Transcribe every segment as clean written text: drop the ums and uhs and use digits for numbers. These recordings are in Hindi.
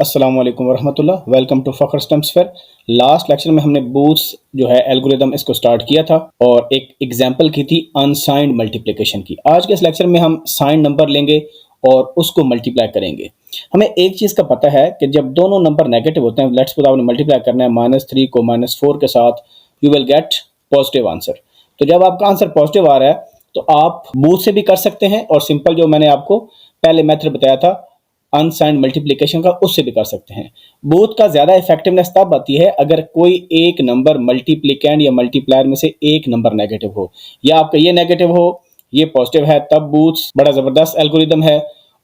अस्सलाम वालेकुम वरहमतुल्लाह। वेलकम टू फ़ख्र स्टम्प्स फेयर। लास्ट लेक्चर में हमने बूथ्स जो है एल्गोरिदम इसको स्टार्ट किया था और एक एग्जांपल की थी अनसाइंड मल्टीप्लिकेशन की। आज के इस लेक्चर में हम साइंड नंबर लेंगे और उसको मल्टीप्लाई करेंगे। हमें एक चीज़ का पता है कि जब दोनों नंबर नेगेटिव होते हैं, लेट्स सपोज आपने मल्टीप्लाई करना है -3 को -4 के साथ, you will get positive answer. तो जब आपका आंसर पॉजिटिव आ रहा है तो आप बूथ से भी कर सकते हैं और सिंपल जो मैंने आपको पहले मेथड बताया था अनसाइंड मल्टीप्लिकेशन का, उससे भी कर सकते हैं। बोथ का ज्यादा इफेक्टिवनेस तब आती है अगर कोई एक नंबर मल्टीप्लिकेंड या मल्टीप्लायर में से एक नंबर नेगेटिव हो, या आपका ये नेगेटिव हो ये पॉजिटिव है, तब बूथ्स बड़ा जबरदस्त एल्गोरिदम है।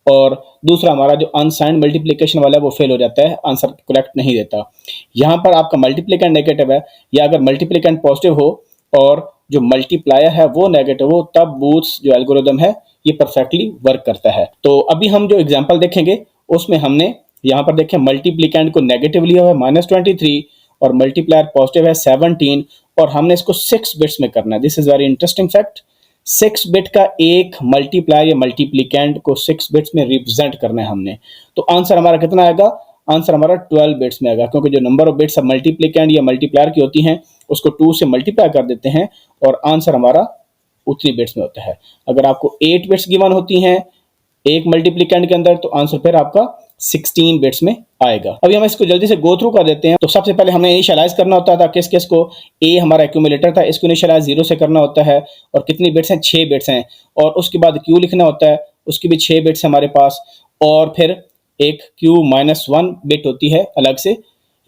और दूसरा हमारा जो अनसाइंड मल्टीप्लिकेशन वाला है वो फेल हो जाता है, आंसर करेक्ट नहीं देता। यहाँ पर आपका मल्टीप्लिकेंड नेगेटिव है या अगर मल्टीप्लिकेंड पॉजिटिव हो और जो मल्टीप्लायर है वो नेगेटिव हो, तब बूथ्स जो एल्गोरिदम है ये परफेक्टली वर्क करता है। तो अभी हम जो एग्जांपल देखेंगे उसमें हमने यहाँ पर देखें मल्टीप्लिकेंड को नेगेटिव लिया हुआ है -23 और मल्टीप्लायर पॉजिटिव है 17 और हमने इसको 6 बिट्स में करना है। This is very interesting fact. 6 bit का एक मल्टीप्लायर या मल्टीप्लिकेंड को 6 बिट्स में रिप्रेजेंट करना है हमने। तो आंसर हमारा कितना आएगा? आंसर हमारा 12 बिट्स में आएगा, क्योंकि जो नंबर ऑफ बिट्स मल्टीप्लिकेंड या मल्टीप्लायर की होती हैं उसको 2 से मल्टीप्लाई कर देते हैं और आंसर हमारा उतनी बिट्स में होता है। अगर आपको 8 बिट्स गिवन होती हैं एक मल्टीप्लिकेंड के अंदर तो आंसर फिर आपका 16 बिट्स में आएगा। अभी हम इसको जल्दी से गो थ्रू कर देते हैं। तो सबसे पहले हमने इनिशियलाइज करना होता था किस किस को, ए हमारा एक्यूमुलेटर था, इसको इनिशियलाइज 0 से करना होता है और कितनी बिट्स हैं? 6 बिट्स हैं। और उसके बाद क्यू लिखना होता है, उसकी भी 6 बिट्स हमारे पास, और फिर एक क्यू -1 बिट होती है अलग से,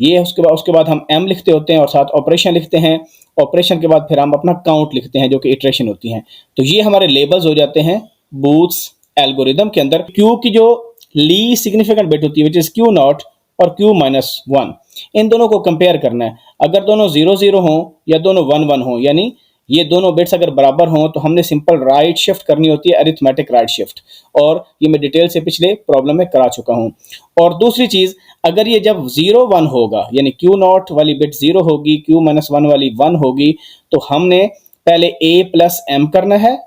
ये उसके बाद हम एम लिखते होते हैं और साथ ऑपरेशन लिखते हैं। ऑपरेशन के बाद फिर हम अपना काउंट लिखते हैं जो कि इटरेशन होती हैं। तो ये हमारे लेबल्स हो जाते हैं बूथ्स एल्गोरिदम के अंदर। क्यू की जो लीस्ट सिग्निफिकेंट बिट होती है विच इज क्यू नॉट और क्यू -1, इन दोनों को कंपेयर करना है। अगर दोनों 0 0 हों या दोनों 1 1 हों, यानी ये दोनों बिट्स अगर बराबर हों तो हमने सिंपल राइट शिफ्ट करनी होती है, अरिथमेटिक राइट शिफ्ट, और ये मैं डिटेल से पिछले प्रॉब्लम में करा चुका हूं। और दूसरी चीज, अगर ये जब 0 1 होगा यानी क्यू नॉट वाली बिट 0 होगी, क्यू -1 वाली 1 होगी, तो हमने पहले a प्लस एम करना है,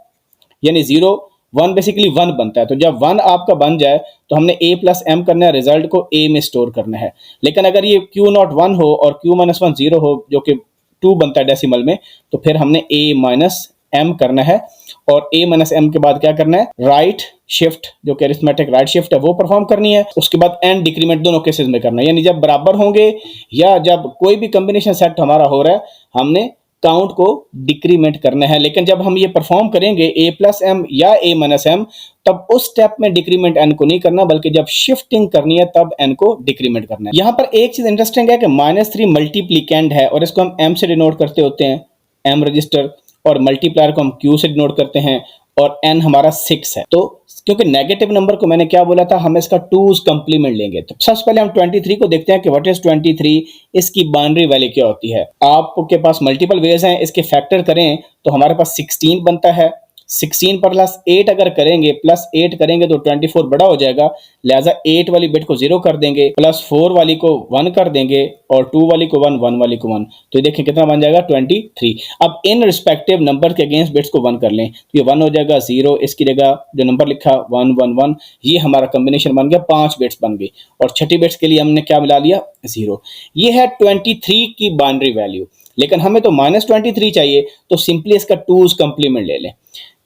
यानी 0 1 बेसिकली 1 बनता है। तो जब 1 आपका बन जाए तो हमने a प्लस एम करना है, रिजल्ट को a में स्टोर करना है। लेकिन अगर ये क्यू नॉट 1 हो और क्यू -1 0 हो, जो कि 2 बनता है डेसिमल में, तो फिर हमने a माइनस एम करना है और a माइनस एम के बाद क्या करना है? राइट शिफ्ट, जो कि अरिथमेटिक राइट शिफ्ट है, वो परफॉर्म करनी है। उसके बाद एंड डिक्रीमेंट दोनों केसेस में करना है, यानी जब बराबर होंगे या जब कोई भी कॉम्बिनेशन सेट हमारा हो रहा है हमने काउंट को डिक्रीमेंट करना है। लेकिन जब हम ये परफॉर्म करेंगे a प्लस एम या a माइनस एम, तब उस स्टेप में डिक्रीमेंट n को नहीं करना, बल्कि जब शिफ्टिंग करनी है तब n को डिक्रीमेंट करना है। यहां पर एक चीज इंटरेस्टिंग है कि -3 मल्टीप्लिकेंड है और इसको हम m से डिनोट करते होते हैं, m रजिस्टर, और मल्टीप्लायर को हम q से डिनोट करते हैं और n हमारा 6 है। तो क्योंकि नेगेटिव नंबर को मैंने क्या बोला था, हम इसका 2's कंप्लीमेंट लेंगे। तो सबसे पहले हम 23 को देखते हैं कि व्हाट इज 23, इसकी बाइनरी वैल्यू क्या होती है। आपके पास मल्टीपल वेज हैं, इसके फैक्टर करें तो हमारे पास 16 बनता है। 16 पर +8 अगर करेंगे, +8 करेंगे तो 24 बड़ा हो जाएगा, लिहाजा 8 वाली बिट को 0 कर देंगे, +4 वाली को 1 कर देंगे और 2 वाली को 1, 1 वाली को 1। तो ये देखें कितना बन जाएगा? 23। अब इन रिस्पेक्टिव नंबर के अगेंस्ट बिट्स को 1 कर लें तो ये 1 हो जाएगा, 0 इसकी जगह जो नंबर लिखा 1 1 1, ये हमारा कॉम्बिनेशन बन गया, 5 बिट्स बन गई, और छठी बिट्स के लिए हमने क्या मिला लिया? 0। ये है 23 की बाइनरी वैल्यू। लेकिन हमें तो -23 चाहिए, तो सिंपली इसका 2's कंप्लीमेंट ले लें,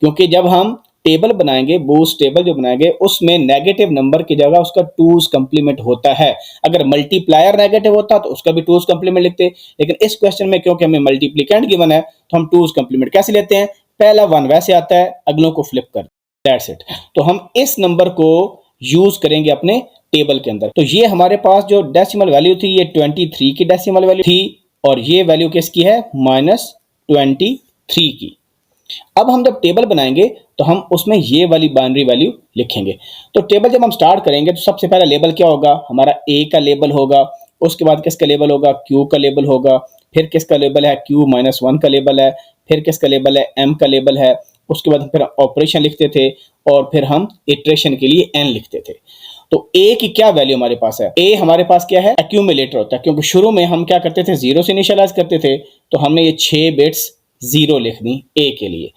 क्योंकि जब हम टेबल बनाएंगे, बूथ टेबल जो बनाएंगे, उसमें नेगेटिव नंबर की जगह उसका 2's कंप्लीमेंट होता है। अगर मल्टीप्लायर नेगेटिव होता तो उसका भी 2's कंप्लीमेंट लिखते, लेकिन इस क्वेश्चन में क्योंकि हमें मल्टीप्लिकेंड गिवन है तो हम 2's कंप्लीमेंट कैसे लेते हैं? पहला 1 वैसे आता है, अगलों को फ्लिप कर, दैट्स इट। तो हम इस नंबर को यूज करेंगे अपने टेबल के अंदर। तो ये हमारे पास जो डेसिमल वैल्यू थी ये 23 की डेसिमल वैल्यू थी और ये वैल्यू किसकी है? -23 की। अब हम जब टेबल बनाएंगे तो हम उसमें ये वाली बाइनरी वैल्यू लिखेंगे। तो टेबल जब हम स्टार्ट करेंगे तो सबसे पहला लेबल क्या होगा? हमारा a का लेबल होगा, उसके बाद किसका लेबल होगा? q का लेबल होगा, फिर किसका लेबल है? q -1 का लेबल है, फिर किसका लेबल है? m का लेबल है। उसके बाद फिर ऑपरेशन लिखते थे और फिर हम इटरेशन के लिए n लिखते थे। तो a की क्या वैल्यू हमारे पास है? a हमारे पास क्या है? एक्यूमुलेटर होता है, क्योंकि शुरू में हम क्या करते थे? 0 से इनिशियलाइज करते थे, तो हमने ये 6 बिट्स 0 लिख दी a के लिए।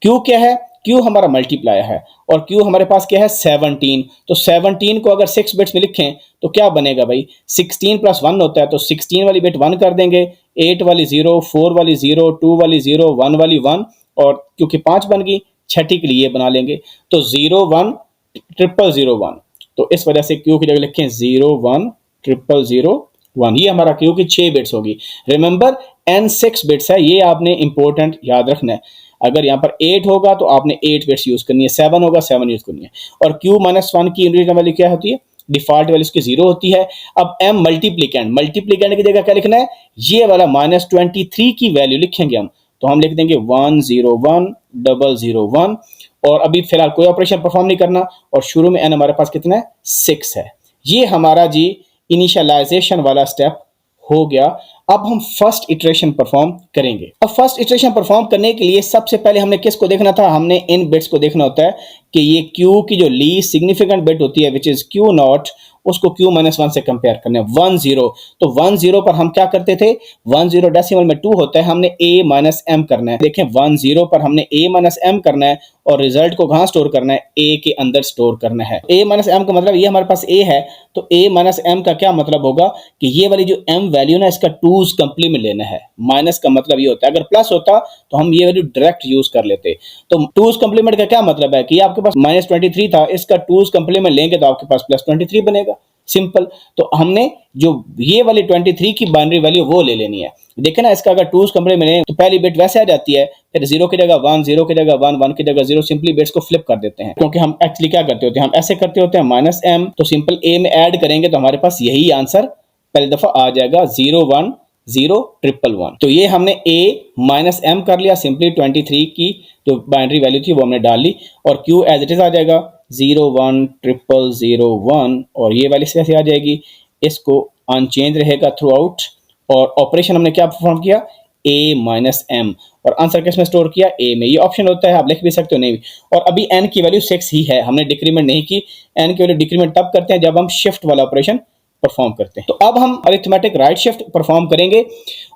q क्या है? q हमारा मल्टीप्लायर है और Q हमारे पास क्या है 17। तो 17 को अगर 6 बिट्स में लिखें तो क्या बनेगा भाई, 16 प्लस 1 होता है, तो 16 वाली बिट 1 कर देंगे, 8 वाली 0, 4 वाली 0, 2 वाली 0, 1 वाली 1, और क्योंकि 5 बन गई, छठी के लिए बना लेंगे, तो 0 1 ट्रिपल 0 1। तो इस वजह से Q की जगह लिखें 0 1 ट्रिपल 0 1। ये हमारा Q की 6 बिट्स होगी। रिमेंबर N 6 बिट्स है, ये आपने इंपॉर्टेंट याद रखना है। अगर यहाँ पर 8 होगा तो आपने 8 बिट्स यूज करनी है, 7 होगा 7 यूज करनी है। और Q माइनस 1 की यूनिट वैल्यू क्या होती है, डिफॉल्ट वैल्यू इसकी 0 होती है। अब M मल्टीप्लिकेंड की जगह क्या लिखना है, ये वाला -23 की वैल्यू लिखेंगे हम, तो हम लिख देंगे 101 001। और अभी फिलहाल कोई ऑपरेशन परफॉर्म नहीं करना, और शुरू में N हमारे पास कितना है 6 है। ये हमारा जी इनिशियलाइजेशन वाला स्टेप हो गया। अब हम फर्स्ट इटरेशन परफॉर्म करेंगे। अब फर्स्ट इटरेशन परफॉर्म करने के लिए सबसे पहले हमने किसको देखना था, हमने इन बिट्स को देखना होता है कि ये Q की जो लीस्ट सिग्निफिकेंट बिट होती है विच इज Q0, उसको Q माइनस 1 से कंपेयर करना है 1 0। तो 1 0 पर हम क्या करते थे, 1 0 डेसिमल में 2 होता है, हमने A माइनस M करना है। देखें 1 0 पर हमने A माइनस M करना है और रिजल्ट को कहां स्टोर करना है, A के अंदर स्टोर करना है। A माइनस M का मतलब ये हमारे पास A है, तो A माइनस M का क्या मतलब होगा कि ये वाली जो M वैल्यू ना इसका 2's कंप्लीमेंट लेना है। माइनस का मतलब ये होता है, अगर प्लस होता तो हम ये वैल्यू डायरेक्ट यूज कर लेते। तो 2's कंप्लीमेंट का क्या मतलब है कि आपके पास -23 था, इसका 2's कंप्लीमेंट लेंगे तो आपके पास +23 बनेगा, सिंपल। तो हमने जो ये वाली 23 की बाइनरी वैल्यू वो ले लेनी है। देखें ना, इसका अगर 2's कंप्लीमेंट लें तो पहली बिट वैसे आ जाती है, फिर 0 की जगह 1, 0 की जगह 1, 1 की जगह 0, सिंपली बिट्स को फ्लिप कर देते हैं। क्योंकि हम एक्चुअली क्या करते होते हैं, हम ऐसे करते होते हैं -m, तो सिंपल A में ऐड करेंगे तो हमारे पास यही आंसर पहली दफा आ जाएगा 0 1 0 1 1 1। तो ये हमने A माइनस M कर लिया, सिंपली 23 की जो बाइनरी वैल्यू थी वो हमने डाल ली, और Q एज इट इज आ जाएगा 0 1 0 0 1, और ये वैल्यू कैसे आ जाएगी, इसको अनचेंज रहेगा थ्रू आउट। और ऑपरेशन हमने क्या परफॉर्म किया, A माइनस M, और आंसर किस में स्टोर किया, A में। ये ऑप्शन होता है, आप लिख भी सकते हो नहीं भी। और अभी N की वैल्यू 6 ही है, हमने डिक्रीमेंट नहीं की। N की वैल्यू डिक्रीमेंट तब करते हैं जब हम शिफ्ट वाला ऑपरेशन परफॉर्म करते हैं। तो अब हम अरिथमेटिक राइट शिफ्ट परफॉर्म करेंगे,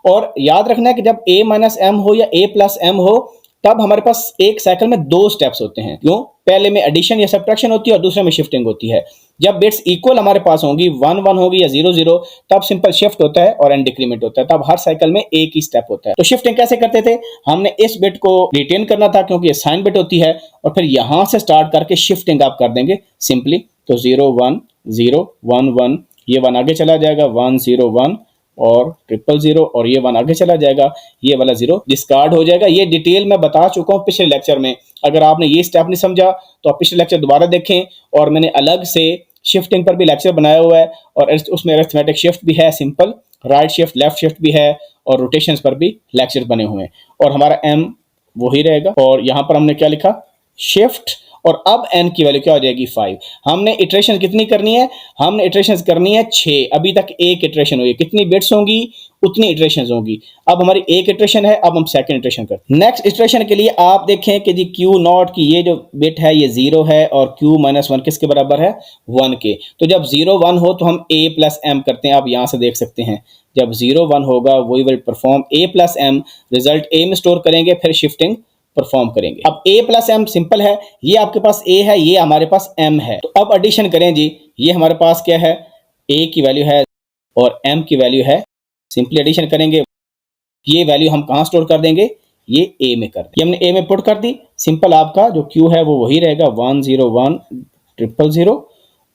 और याद रखना है कि जब A माइनस M हो या A प्लस M हो, तब हमारे पास एक साइकिल में 2 स्टेप्स होते हैं। क्यों, पहले में एडिशन या सब्ट्रैक्शन होती है और दूसरे में शिफ्टिंग होती है। जब बिट्स इक्वल हमारे पास होंगी, 1 1 होगी या 0 0, तब सिंपल शिफ्ट होता है और एंड डिक्रीमेंट होता है, तब हर साइकिल में एक ही स्टेप होता है। तो शिफ्टिंग कैसे करते थे, हमने इस बिट को रिटेन करना था क्योंकि ये साइन बिट होती है, और फिर यहां से स्टार्ट करके शिफ्टिंग आप कर देंगे सिंपली। तो 0 1 0 1 1, ये 1 आगे चला जाएगा, 1 0 1 और 0 0 और ये 1 आगे चला जाएगा, ये वाला 0 डिस्कार्ड हो जाएगा। ये डिटेल मैं बता चुका हूं पिछले लेक्चर में। अगर आपने ये स्टेप नहीं समझा तो आप पिछले लेक्चर दोबारा देखें, और मैंने अलग से शिफ्टिंग पर भी लेक्चर बनाया हुआ है, और उसमें अरिथमेटिक शिफ्ट भी है, simple right shift left shift भी है, और रोटेशंस पर भी लेक्चर बने हुए हैं। और हमारा M वही रहेगा, और यहां पर हमने क्या लिखा, शिफ्ट। और अब N की वैल्यू क्या हो जाएगी 5। हमने इटरेशन कितनी करनी है, हमने इटरेशन करनी है 6। अभी तक एक इटरेशन हुई, कितनी बिट्स होंगी उतनी इटरेशन होंगी। अब हमारी एक इटरेशन है, अब हम सेकंड इटरेशन करते हैं। नेक्स्ट इटरेशन के लिए आप देखें कि जी Q0 की ये जो बिट है ये 0 है, और Q माइनस 1 किसके बराबर है, 1 के। तो जब 0 1 हो तो हम A प्लस M करते हैं, आप यहां से देख सकते हैं। जब 0 1 होगा वही will perform A plus M, result A में स्टोर करेंगे, फिर शिफ्टिंग परफॉर्म करेंगे। अब A प्लस M सिंपल है, ये आपके पास A है, ये हमारे पास M है। तो अब एडिशन करें जी, ये हमारे पास क्या है, A की वैल्यू है और M की वैल्यू है, सिंपली एडिशन करेंगे। ये वैल्यू हम कहां स्टोर कर देंगे, ये A में कर दी, हमने A में पुट कर दी। सिंपल आपका जो Q है वो वही रहेगा, 1 0 1 0 0,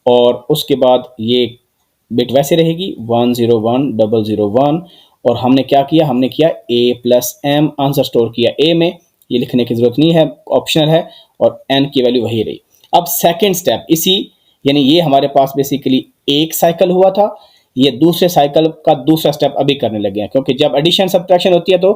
और उसके बाद ये बिट वैसे रहेगी 1 0 1 0 0 1। और हमने क्या किया, हमने किया A plus M, answer store किया A में, ये लिखने की जरूरत नहीं है, ऑप्शनल है, और N की वैल्यू वही रही। अब सेकंड स्टेप इसी, यानी ये हमारे पास बेसिकली एक साइकिल हुआ था, ये दूसरे साइकिल का दूसरा स्टेप अभी करने लगे हैं, क्योंकि जब एडिशन सब्ट्रैक्शन होती है तो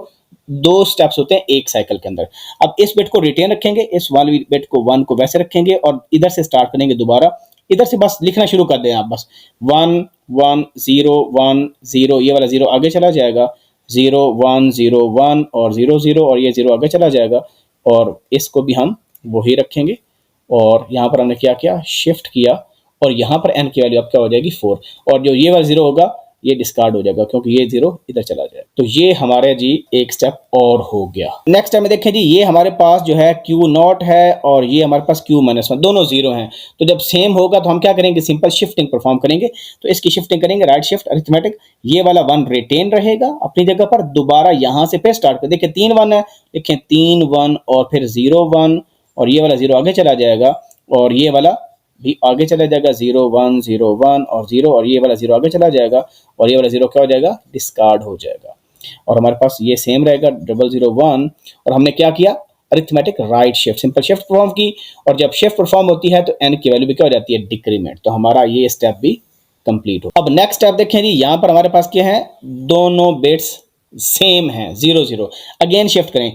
2 स्टेप्स होते हैं एक साइकिल के अंदर। अब इस बिट को रिटेन रखेंगे, इस वाली बिट को 1 को वैसे रखेंगे, और इधर से स्टार्ट करेंगे दोबारा, इधर से बस लिखना शुरू कर दें आप, बस 1 1 0 1 0, ये वाला 0 आगे चला जाएगा, 0 1 0 1 और 0 0, और ये 0 आगे चला जाएगा, और इसको भी हम वही रखेंगे। और यहाँ पर हमने क्या किया, शिफ्ट किया, और यहाँ पर N की वैल्यू अब क्या हो जाएगी 4, और जो ये वाला 0 होगा ये डिस्कार्ड हो जाएगा क्योंकि ये 0 इधर चला जाएगा। तो ये हमारे जी एक स्टेप और हो गया। नेक्स्ट स्टेप में देखें जी, ये हमारे पास जो है Q0 है और ये हमारे पास Q-1, दोनों 0 हैं। तो जब सेम होगा तो हम क्या करेंगे, सिंपल शिफ्टिंग परफॉर्म करेंगे। तो इसकी शिफ्टिंग करेंगे, राइट शिफ्ट अरिथमेटिक, ये वाला 1 रिटेन रहेगा अपनी जगह पर, दोबारा यहां से फिर स्टार्ट कर। देखिए 3 1 है, देखें 3 1 और फिर 0 1 और ये वाला 0 आगे चला जाएगा और ये वाला भी आगे चला जाएगा, 0 1 0 1 और 0 और ये वाला 0 आगे चला जाएगा और ये वाला 0 क्या हो जाएगा, डिस्कार्ड हो जाएगा और हमारे पास ये सेम रहेगा 0 0 1। और हमने क्या किया, arithmetic right shift, simple shift perform की और जब शिफ्ट परफॉर्म होती है तो n की वैल्यू भी क्या हो जाती है, डिक्रीमेंट। तो हमारा ये स्टेप भी कंप्लीट हो। अब नेक्स्ट स्टेप देखें जी, यहां पर हमारे पास क्या है, दोनों बिट्स सेम हैं 0 0। अगेन शिफ्ट करें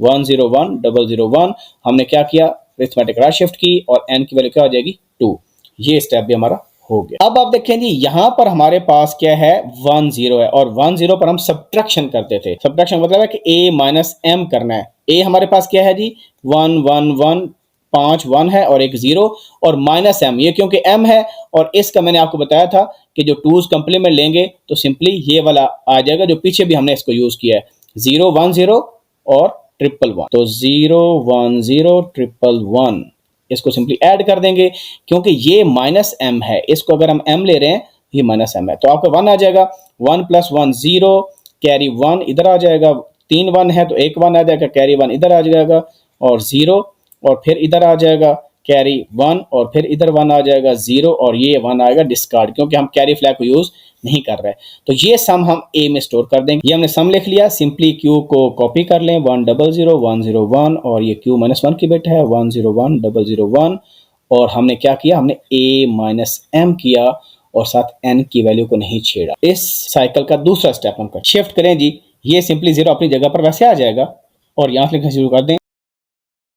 1 0 1 0 0 1, हमने क्या किया, अरिथमेटिक राइट शिफ्ट की और n की वैल्यू क्या हो जाएगी 2। ये स्टेप भी हमारा हो गया। अब आप देखें जी, यहां पर हमारे पास क्या है, 1 0 है और 1 0 पर हम सब्ट्रैक्शन करते थे। सब्ट्रैक्शन मतलब है कि a माइनस m करना है। a हमारे पास क्या है जी, 1 1 1, 5 1 है और एक 0 और माइनस m, ये क्योंकि m है और इसका मैंने आपको बताया था कि जो 2's कंप्लीमेंट लेंगे तो सिंपली ये वाला आ जाएगा जो पीछे भी हमने इसको यूज किया है, 0 1 0 और 1 1 1। तो 0 1 0 1 1 1 इसको सिंपली ऐड कर देंगे क्योंकि ये माइनस m है, इसको अगर हम m ले रहे हैं ये माइनस m है तो आपका 1 आ जाएगा, 1 + 1 0, कैरी 1 इधर आ जाएगा, 3 1 है तो एक 1 आ जाएगा, कैरी 1 इधर आ जाएगा और 0 और फिर इधर आ जाएगा कैरी 1 और फिर इधर 1 आ जाएगा 0 और ये 1 आएगा डिस्कार्ड क्योंकि हम कैरी फ्लैग को यूज नहीं कर रहे। तो ये सम हम a में स्टोर कर देंगे। ये हमने सम लिख लिया, सिंपली q को कॉपी कर लें, 1 0 0 1 0 1 और ये Q-1 की बिट है 1 0 1 0 0 1 और हमने क्या किया, हमने a - m किया और साथ n की वैल्यू को नहीं छेड़ा। इस साइकिल का दूसरा स्टेप हम कर शिफ्ट करें जी, ये सिंपली 0 अपनी जगह पर वैसे आ जाएगा और यहाँ से लिखना शुरू कर दें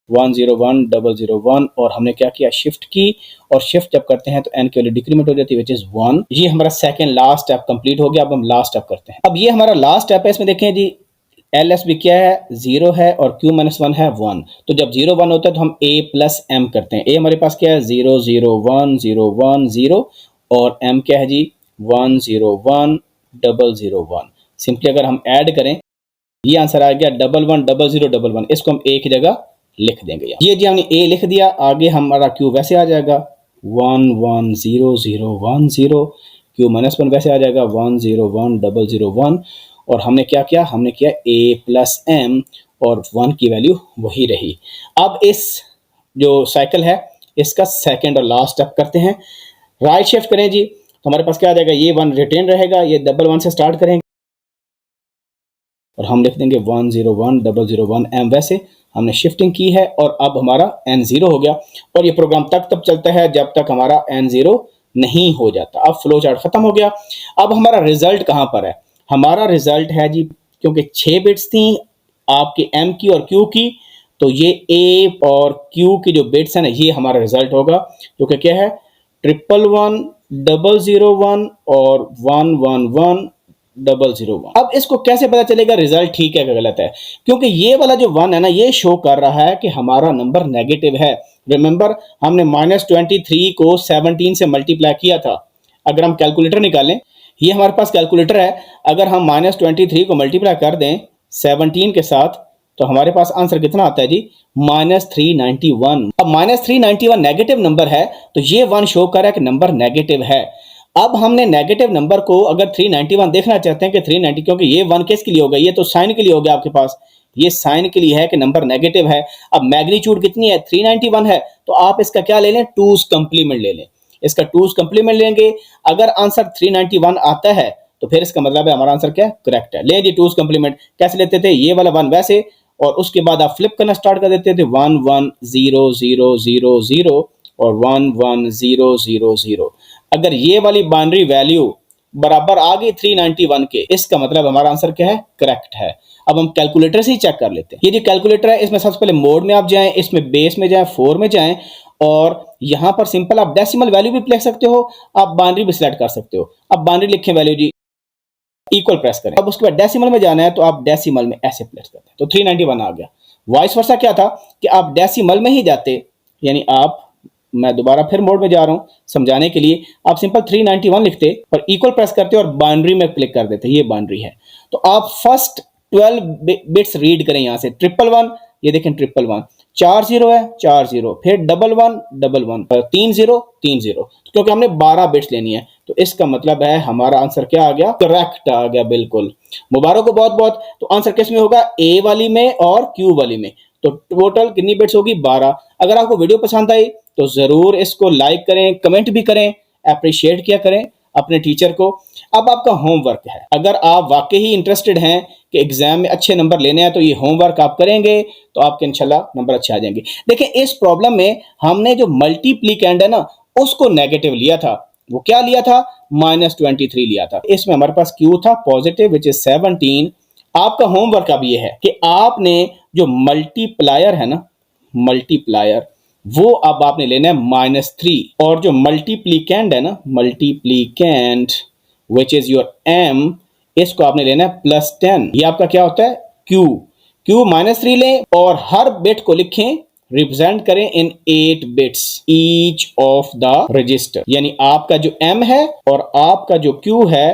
1 0 1 0 0 1 और हमने क्या किया, शिफ्ट की और शिफ्ट जब करते हैं तो n की वैल्यू डिक्रीमेंट हो जाती है विच इज 1। ये हमारा सेकंड लास्ट स्टेप कंप्लीट हो गया। अब हम लास्ट स्टेप करते हैं। अब ये हमारा लास्ट स्टेप है, इसमें देखें जी LS भी क्या है, 0 है और Q-1 है 1। तो जब 0 1 होता है तो हम a + m करते हैं। a हमारे पास क्या है, 0 0 1 0 1 0 और m क्या है जी, 1 0 1 0 0 1। सिंपली अगर हम ऐड करें ये आंसर आ गया 1 1 0 0 1 1। इसको हम एक ही जगह लिख देंगे। ये जी हमने a लिख दिया, आगे हमारा q वैसे आ जाएगा 1 1 0 0 1 0, Q-1 वैसे आ जाएगा 1 0 1 0 0 1 और हमने क्या किया, हमने किया a + m और 1 की वैल्यू वही रही। अब इस जो साइकिल है इसका सेकंड और लास्ट स्टेप करते हैं। राइट शिफ्ट करें जी तो हमारे पास क्या आ जाएगा, ये 1 रिटेन रहेगा, ये 1 1 से स्टार्ट करेंगे और हम लिख देंगे 1 0 1 0 0 1 m। वैसे हमने शिफ्टिंग की है और अब हमारा n 0 हो गया और ये प्रोग्राम तब चलता है जब तक हमारा n 0 नहीं हो जाता। अब फ्लो चार्ट खत्म हो गया। अब हमारा रिजल्ट कहां पर है, हमारा रिजल्ट है जी, क्योंकि 6 बिट्स थी आपके m की और q की, तो ये a और q की जो बिट्स है ना ये हमारा रिजल्ट होगा, जो कि क्या है 1 1 1 0 1 और 1 1 1 0 0 1। अब इसको कैसे पता चलेगा रिजल्ट ठीक है कि गलत है, क्योंकि ये वाला जो 1 है ना ये शो कर रहा है कि हमारा नंबर नेगेटिव है। रिमेंबर हमने -23 को 17 से मल्टीप्लाई किया था। अगर हम कैलकुलेटर निकालें, ये हमारे पास कैलकुलेटर है, अगर हम -23 को मल्टीप्लाई कर दें 17 के साथ तो हमारे पास आंसर कितना आता है जी, -391। अब -391 नेगेटिव नंबर है तो ये 1 शो कर रहा है कि नंबर नेगेटिव है। अब हमने नेगेटिव नंबर को अगर 391 देखना चाहते हैं कि 390, क्योंकि ये 1 किसके लिए होगा, ये तो साइन के लिए हो गया आपके पास, ये साइन के लिए है कि नंबर नेगेटिव है। अब मैग्नीट्यूड कितनी है, 391 है, तो आप इसका क्या ले लें, 2's कंप्लीमेंट ले लें। इसका 2's कंप्लीमेंट लेंगे, अगर आंसर 391 आता है तो फिर इसका मतलब है हमारा आंसर क्या करेक्ट है। ले जी 2's कंप्लीमेंट कैसे लेते थे, ये वाला 1 वैसे और उसके बाद आप फ्लिप करना स्टार्ट कर देते थे 1 1 0 0 0 0 और 1 1 0 0 0। अगर ये वाली बाइनरी वैल्यू बराबर आ गई 391 के, इसका मतलब हमारा आंसर क्या है, करेक्ट है। अब हम कैलकुलेटर से ही चेक कर लेते हैं। ये जो कैलकुलेटर है इसमें सबसे पहले मोड में आप जाएं, इसमें बेस में जाएं, 4 में जाएं और यहां पर सिंपल आप डेसिमल वैल्यू भी लिख सकते हो, आप बाइनरी भी सिलेक्ट कर सकते हो। अब बाइनरी लिखें वैल्यू जी, इक्वल प्रेस करें। अब उसके बाद डेसिमल में जाना है तो आप डेसिमल में ऐसे प्रेस करते हैं तो 391 आ गया। वाइस वर्सा क्या था कि आप डेसिमल में ही जाते, यानी आप मैं दोबारा फिर मोड में जा रहा हूँ समझाने के लिए। आप सिंपल 391 लिखते और इक्वल प्रेस करते और बाइनरी में क्लिक कर देते, ये बाइनरी है। तो आप फर्स्ट 12 बिट्स रीड करें यहां से। 111, ये देखें 111, 40 है 40, फिर 1111, 3030, क्योंकि हमने 12 बिट्स लेनी है। तो इसका मतलब है हमारा आंसर क्या आ गया, करेक्ट आ गया, बिल्कुल मुबारक हो बहुत बहुत। तो आंसर किस में होगा, ए वाली में और क्यू वाली में। तो टोटल कितनी बिट्स होगी, 12। अगर आपको वीडियो पसंद आई तो जरूर इसको लाइक करें, कमेंट भी करें, अप्रिशिएट किया करें अपने टीचर को। अब आपका होमवर्क है, अगर आप वाकई ही इंटरेस्टेड हैं कि एग्जाम में अच्छे नंबर लेने हैं तो ये होमवर्क आप करेंगे तो आपके इंशाल्लाह नंबर अच्छे आ जाएंगे। देखिए इस प्रॉब्लम में हमने जो मल्टीप्लिकेंड है ना उसको नेगेटिव लिया था। वो क्या लिया था, -23 लिया था। इसमें हमारे पास क्यू था पॉजिटिव विच इज 17। आपका होमवर्क अब ये है कि आपने जो मल्टीप्लायर है ना, मल्टीप्लायर, वो अब आपने लेना है -3, और जो मल्टीप्लिकेंड है ना, मल्टीप्लिकेंड विच इज योर m, इसको आपने लेना है +10। ये आपका क्या होता है, q। -3 लें और हर बिट को लिखें, रिप्रेजेंट करें इन 8 bits each of the register. यानी आपका जो m है और आपका जो q है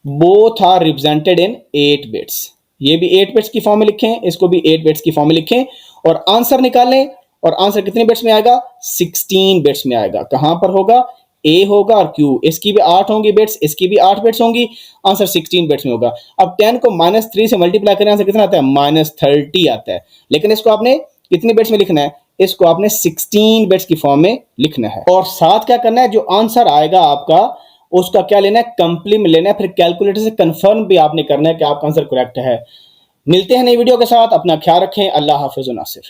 both are represented in 8 bits. ये भी 8 बिट्स की फॉर्म में लिखें, इसको भी 8 बिट्स की फॉर्म में लिखें और आंसर निकालें। और आंसर कितने बिट्स में आएगा, 16 बिट्स में आएगा। कहां पर होगा, ए होगा और क्यू, इसकी भी 8 होंगी बिट्स, इसकी भी 8 बिट्स होंगी, आंसर 16 बिट्स में होगा। अब 10 को -3 से मल्टीप्लाई करें, आंसर कितना आता है, -30 आता है। लेकिन इसको आपने कितने बिट्स में लिखना है, इसको आपने 16 बिट्स की फॉर्म में लिखना है। और साथ क्या करना है, जो आंसर आएगा आपका उसका क्या लेना है, कंप्लीमेंट लेना है। फिर कैलकुलेटर से कंफर्म भी आपने करना है कि आपका आंसर करेक्ट है। मिलते हैं नई वीडियो के साथ, अपना ख्याल रखें, अल्लाह हाफिज़ नासिर।